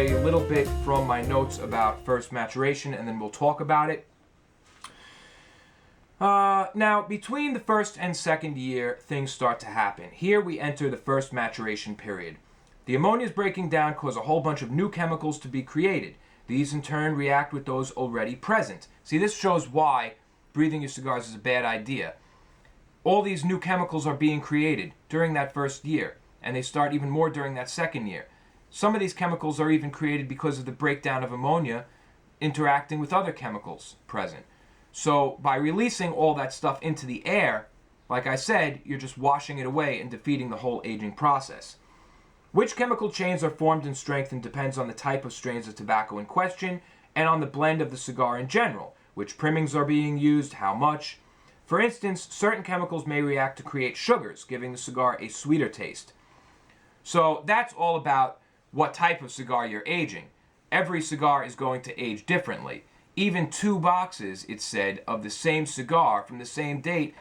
a little bit from my notes about first maturation, and then we'll talk about it. Now, between the first and second year, things start to happen. Here we enter the first maturation period. The ammonia's breaking down cause a whole bunch of new chemicals to be created. These in turn react with those already present. See, this shows why breathing your cigars is a bad idea. All these new chemicals are being created during that first year, and they start even more during that second year. Some of these chemicals are even created because of the breakdown of ammonia interacting with other chemicals present. So by releasing all that stuff into the air, like I said, you're just washing it away and defeating the whole aging process. Which chemical chains are formed and strengthened depends on the type of strains of tobacco in question and on the blend of the cigar in general, which primings are being used, how much. For instance, certain chemicals may react to create sugars, giving the cigar a sweeter taste. So that's all about what type of cigar you're aging. Every cigar is going to age differently. Even 2 boxes, it's said, of the same cigar from the same date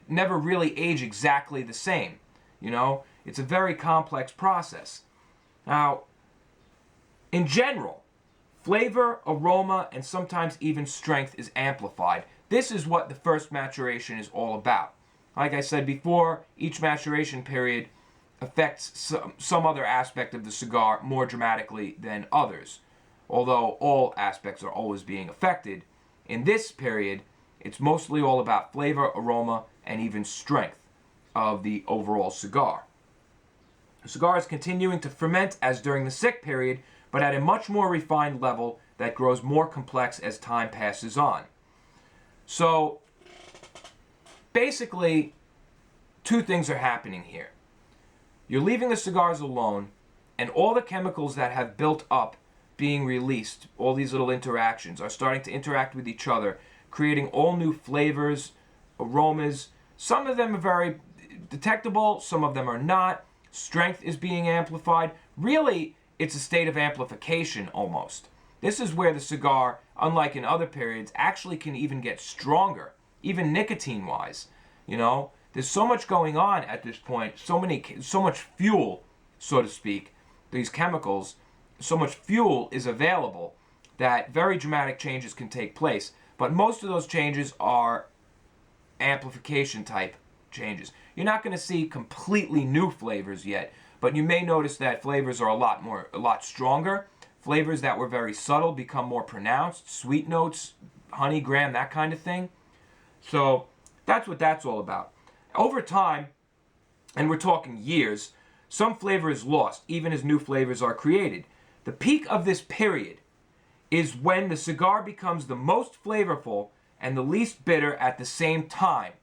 never really age exactly the same. You know, it's a very complex process. Now, in general, flavor, aroma, and sometimes even strength is amplified. This is what the first maturation is all about. Like I said before, each maturation period affects some other aspect of the cigar more dramatically than others. Although all aspects are always being affected, in this period, it's mostly all about flavor, aroma, and even strength of the overall cigar. The cigar is continuing to ferment as during the sick period, but at a much more refined level that grows more complex as time passes on. So, basically, 2 things are happening here. You're leaving the cigars alone, and all the chemicals that have built up being released, all these little interactions, are starting to interact with each other, creating all new flavors, aromas. Some of them are very detectable, some of them are not. Strength is being amplified. Really, it's a state of amplification almost. This is where the cigar, unlike in other periods, actually can even get stronger, even nicotine-wise. You know, there's so much going on at this point, so much fuel, so to speak, these chemicals. So much fuel is available that very dramatic changes can take place. But most of those changes are amplification type changes. You're not going to see completely new flavors yet, but you may notice that flavors are a lot stronger. Flavors that were very subtle become more pronounced, sweet notes, honey, graham, that kind of thing. So that's what that's all about. Over time, and we're talking years, some flavor is lost, even as new flavors are created. The peak of this period is when the cigar becomes the most flavorful and the least bitter at the same time.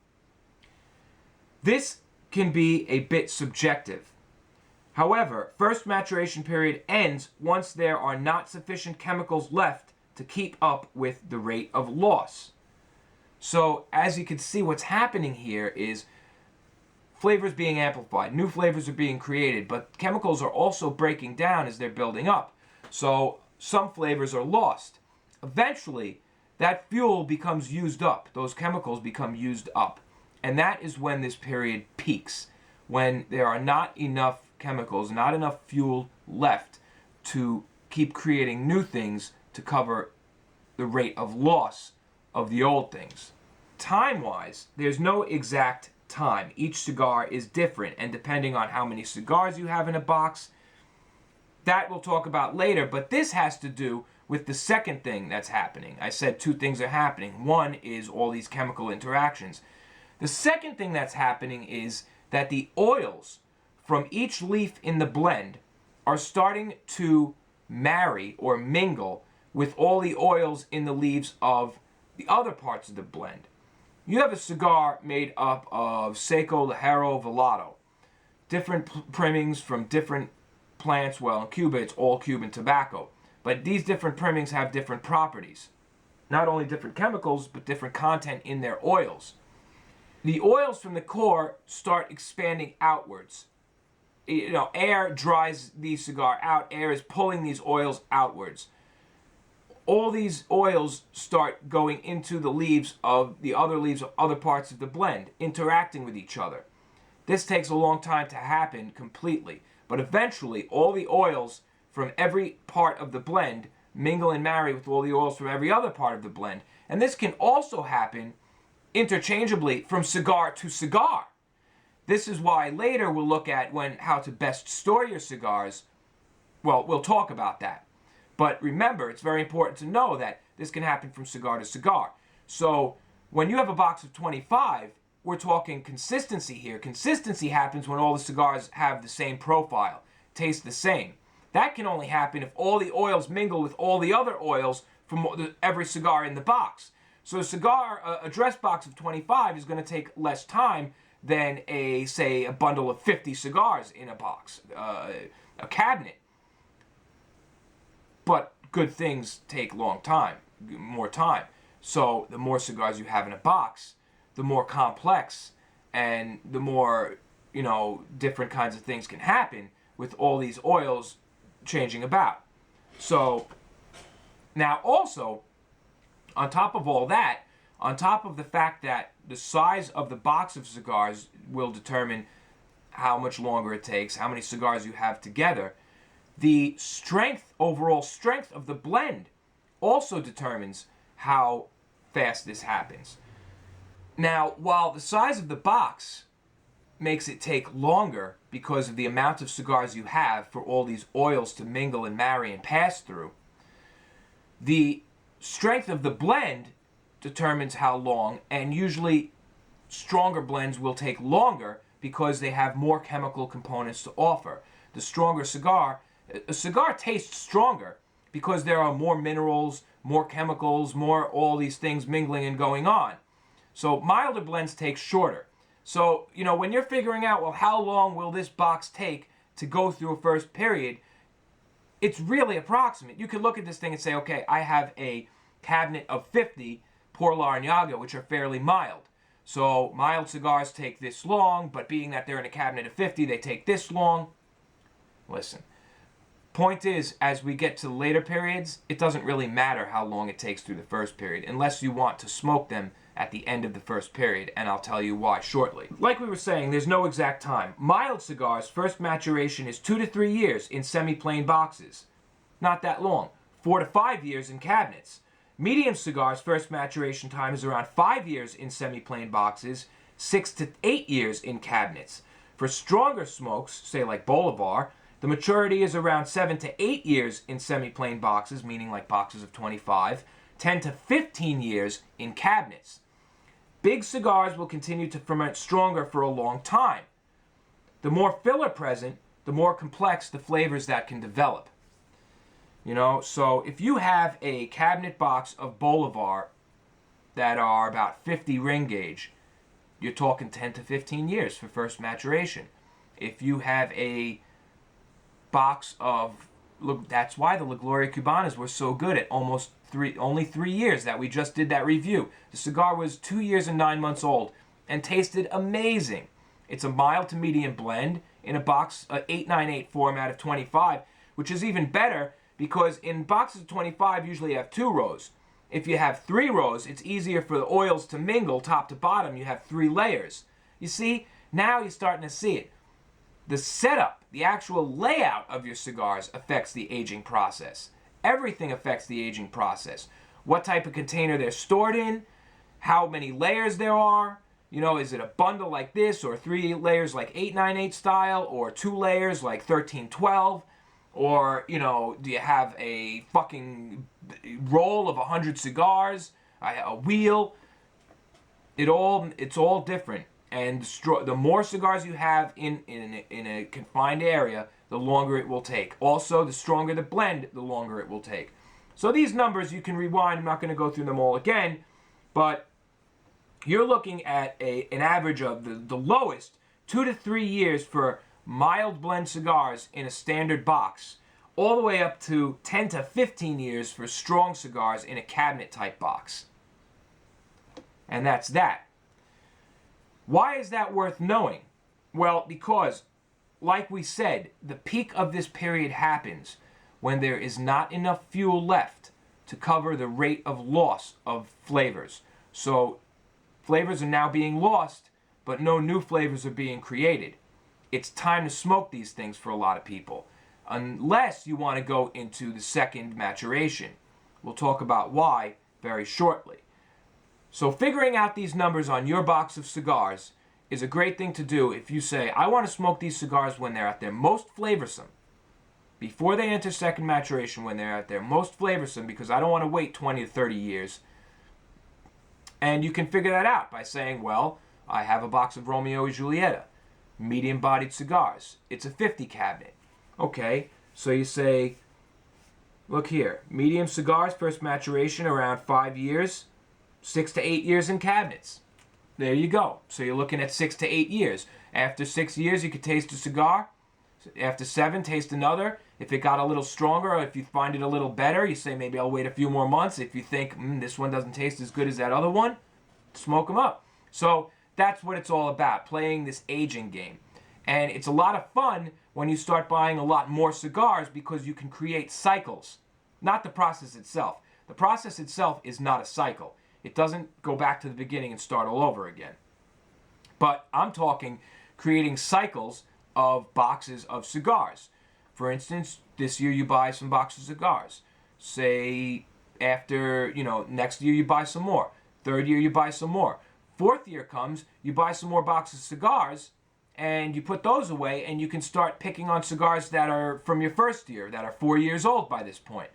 This can be a bit subjective. However, first maturation period ends once there are not sufficient chemicals left to keep up with the rate of loss. So, as you can see, what's happening here is flavors being amplified, new flavors are being created, but chemicals are also breaking down as they're building up. So some flavors are lost. Eventually, that fuel becomes used up. Those chemicals become used up. And that is when this period peaks, when there are not enough chemicals, not enough fuel left to keep creating new things to cover the rate of loss of the old things. Time-wise, there's no exact time. Each cigar is different, and depending on how many cigars you have in a box, that we'll talk about later, but this has to do with the second thing that's happening. I said 2 things are happening. One is all these chemical interactions. The second thing that's happening is that the oils from each leaf in the blend are starting to marry or mingle with all the oils in the leaves of the other parts of the blend. You have a cigar made up of Seco, Ligero, Velado. Different primings from different plants. Well, in Cuba, it's all Cuban tobacco. But these different primings have different properties. Not only different chemicals, but different content in their oils. The oils from the core start expanding outwards. You know, air dries the cigar out. Air is pulling these oils outwards. All these oils start going into the leaves of other parts of the blend, interacting with each other. This takes a long time to happen completely, but eventually all the oils from every part of the blend mingle and marry with all the oils from every other part of the blend. And this can also happen interchangeably from cigar to cigar. This is why later we'll look at how to best store your cigars. Well, we'll talk about that. But remember, it's very important to know that this can happen from cigar to cigar. So when you have a box of 25, we're talking consistency here. Consistency happens when all the cigars have the same profile, taste the same. That can only happen if all the oils mingle with all the other oils from every cigar in the box. So a dress box of 25 is going to take less time than say a bundle of 50 cigars in a box, a cabinet. But good things take more time. So the more cigars you have in a box, the more complex and the more, different kinds of things can happen with all these oils changing about. So now also, on top of all that, on top of the fact that the size of the box of cigars will determine how much longer it takes, how many cigars you have together, the overall strength of the blend also determines how fast this happens. Now, while the size of the box makes it take longer because of the amount of cigars you have for all these oils to mingle and marry and pass through, the strength of the blend determines how long, and usually stronger blends will take longer because they have more chemical components to offer. The stronger cigar, a cigar tastes stronger because there are more minerals, more chemicals, more all these things mingling and going on. So milder blends take shorter. So, when you're figuring out, well, how long will this box take to go through a first period, it's really approximate. You could look at this thing and say, okay, I have a cabinet of 50 Por Larrañaga, which are fairly mild. So mild cigars take this long, but being that they're in a cabinet of 50, they take this long. Listen, point is, as we get to later periods, it doesn't really matter how long it takes through the first period, unless you want to smoke them at the end of the first period, and I'll tell you why shortly. Like we were saying, there's no exact time. Mild cigars' first maturation is 2 to 3 years in semi-plain boxes. Not that long. 4 to 5 years in cabinets. Medium cigars' first maturation time is around 5 years in semi-plain boxes, 6 to 8 years in cabinets. For stronger smokes, say like Bolivar, the maturity is around 7 to 8 years in semi-plain boxes, meaning like boxes of 25, 10 to 15 years in cabinets. Big cigars will continue to ferment stronger for a long time. The more filler present, the more complex the flavors that can develop. So if you have a cabinet box of Bolivar that are about 50 ring gauge, you're talking 10 to 15 years for first maturation. If you have a box of, look, that's why the La Gloria Cubanas were so good at only 3 years that we just did that review. The cigar was 2 years and 9 months old and tasted amazing. It's a mild to medium blend in a box, 898 format of 25, which is even better because in boxes of 25 usually have 2 rows. If you have 3 rows, it's easier for the oils to mingle top to bottom. You have 3 layers. You see, now you're starting to see it. The setup, the actual layout of your cigars affects the aging process. Everything affects the aging process. What type of container they're stored in, how many layers there are. Is it a bundle like this, or 3 layers like 898 style, or 2 layers like 1312? Or, do you have a fucking roll of 100 cigars, a wheel? It's all different. And the more cigars you have in a confined area, the longer it will take. Also, the stronger the blend, the longer it will take. So these numbers you can rewind. I'm not going to go through them all again, but you're looking at an average of the lowest 2 to 3 years for mild blend cigars in a standard box, all the way up to 10 to 15 years for strong cigars in a cabinet type box. And that's that. Why is that worth knowing? Well, because, like we said, the peak of this period happens when there is not enough fuel left to cover the rate of loss of flavors. So flavors are now being lost, but no new flavors are being created. It's time to smoke these things for a lot of people. unless you want to go into the second maturation. We'll talk about why very shortly. So figuring out these numbers on your box of cigars is a great thing to do if you say, I want to smoke these cigars when they're at their most flavorsome. Before they enter second maturation, when they're at their most flavorsome, because I don't want to wait 20 to 30 years. And you can figure that out by saying, well, I have a box of Romeo and Julieta, medium-bodied cigars. It's a 50 cabinet. Okay, so you say, look here, medium cigars, first maturation around 5 years, 6 to 8 years in cabinets. There you go. So you're looking at 6 to 8 years. After 6 years, you could taste a cigar. After 7, taste another. If it got a little stronger, or if you find it a little better, you say maybe I'll wait a few more months. If you think this one doesn't taste as good as that other one, smoke them up. So that's what it's all about, playing this aging game. And it's a lot of fun when you start buying a lot more cigars because you can create cycles, not the process itself. The process itself is not a cycle. It doesn't go back to the beginning and start all over again. But I'm talking creating cycles of boxes of cigars. For instance, this year you buy some boxes of cigars. Say after, next year you buy some more. Third year you buy some more. Fourth year comes, you buy some more boxes of cigars, and you put those away, and you can start picking on cigars that are from your first year, that are 4 years old by this point.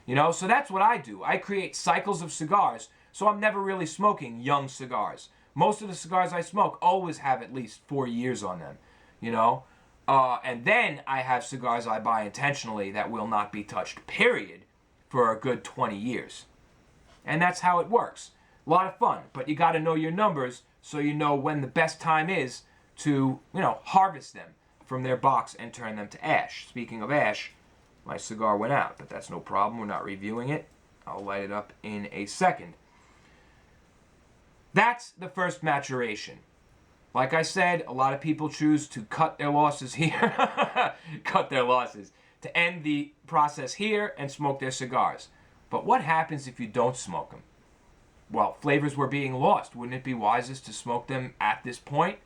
So that's what I do. I create cycles of cigars, so I'm never really smoking young cigars. Most of the cigars I smoke always have at least 4 years on them, and then I have cigars I buy intentionally that will not be touched, period, for a good 20 years. And that's how it works. A lot of fun, but you got to know your numbers so you know when the best time is to, harvest them from their box and turn them to ash. Speaking of ash, my cigar went out, but that's no problem. We're not reviewing it. I'll light it up in a second. That's the first maturation. Like I said, a lot of people choose to cut their losses here. Cut their losses. To end the process here and smoke their cigars. But what happens if you don't smoke them? Well, flavors were being lost. Wouldn't it be wisest to smoke them at this point?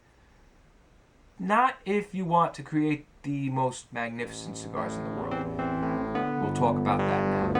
Not if you want to create the most magnificent cigars in the world. We'll talk about that now.